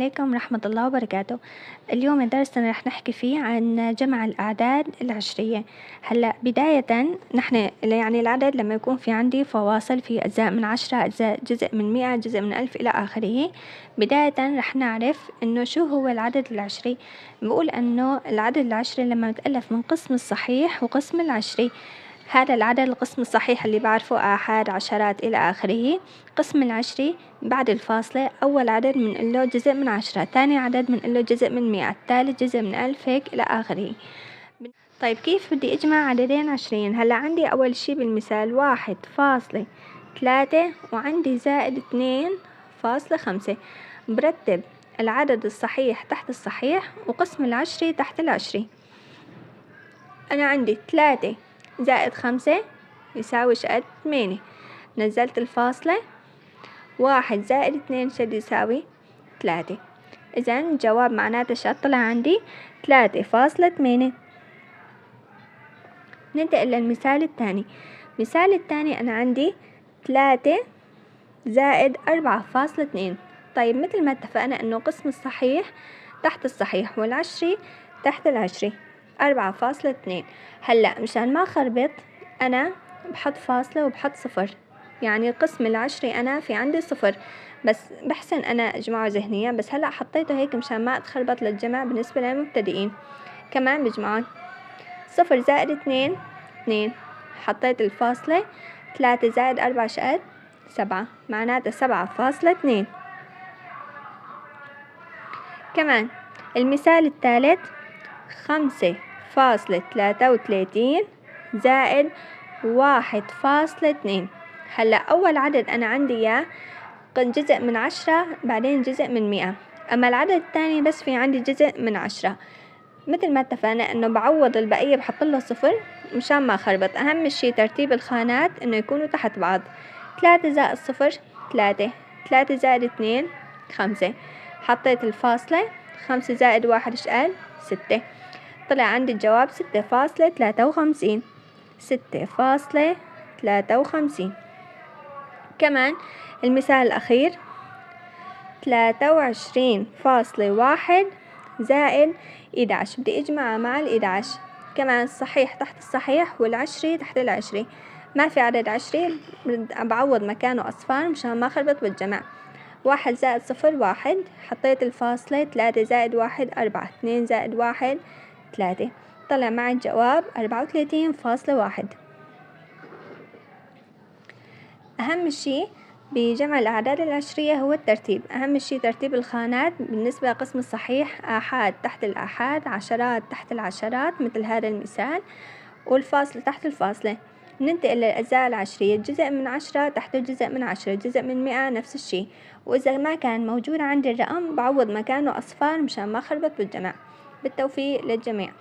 عليكم ورحمة الله وبركاته. اليوم درسنا رح نحكي فيه عن جمع الأعداد العشرية. هلأ بداية نحن يعني العدد لما يكون في عندي فواصل في أجزاء من 10 أجزاء جزء من 100 جزء من 1000 إلى آخره. بداية رح نعرف إنه شو هو العدد العشري. بقول إنه العدد العشري لما يتألف من قسم الصحيح وقسم العشري. هذا العدد القسم الصحيح اللي بعرفه آحاد عشرات إلى آخره. قسم العشري بعد الفاصلة أول عدد من له جزء من 10، ثاني عدد من له جزء من 100، ثالث جزء من 1000 هيك إلى آخره. طيب كيف بدي أجمع عددين عشرين؟ هلا عندي أول شي بالمثال 1.3 وعندي زائد 2.5. برتب العدد الصحيح تحت الصحيح وقسم العشري تحت العشري. أنا عندي 3 زائد 5 يساوي شقد 8. نزلت الفاصلة. 1 زائد 2 شد يساوي 3. إذن الجواب معناته شقد طلع عندي 3.8. ننتقل للمثال الثاني. المثال الثاني أنا عندي 3 زائد 4.2. طيب مثل ما اتفقنا إنه قسم الصحيح تحت الصحيح والعشري تحت العشري 4.2. هلأ مشان ما خربط أنا بحط فاصلة وبحط صفر، يعني قسم العشري أنا في عندي صفر، بس بحسن أنا أجمعه ذهنيا، بس هلأ حطيته هيك مشان ما أتخربط للجمع بالنسبة للمبتدئين. كمان بجمعهم 0 زائد 2 حطيت الفاصلة. 3 زائد 4 شقد 7، معناته 7.2. كمان المثال الثالث 5.33 زائد 1.2. هلأ أول عدد أنا عندي إياه جزء من 10 بعدين جزء من 100، أما العدد الثاني بس في عندي جزء من 10. مثل ما اتفقنا إنه بعوض البقية بحط له صفر مشان ما خربط. أهم شي ترتيب الخانات إنه يكونوا تحت بعض. 3 زائد صفر 3، 3 زائد 2 5، حطيت الفاصلة. 5 زائد 1 شقد 6، طلع عندي الجواب 6.53. 6.53. كمان المثال الأخير 23.1 زائد 11. بدي أجمعها مع 11. كمان الصحيح تحت الصحيح والعشري تحت العشري. ما في عدد عشري بعوض مكانه أصفار مشان ما خربط بالجمع. 1 زائد 0 1، حطيت الفاصلة. 3 زائد 1 4، 2 زائد 1 3، طلع معي الجواب 34.1. أهم شي بجمع الأعداد العشرية هو الترتيب. أهم شي ترتيب الخانات. بالنسبة لقسم الصحيح آحاد تحت الآحاد، عشرات تحت العشرات مثل هذا المثال، والفاصلة تحت الفاصلة. ننتقل للأجزاء العشرية، جزء من 10 تحته جزء من 10، جزء من 100 نفس الشي. وإذا ما كان موجود عندي الرقم بعوض مكانه أصفار مشان ما خربط بالجمع. بالتوفيق للجميع.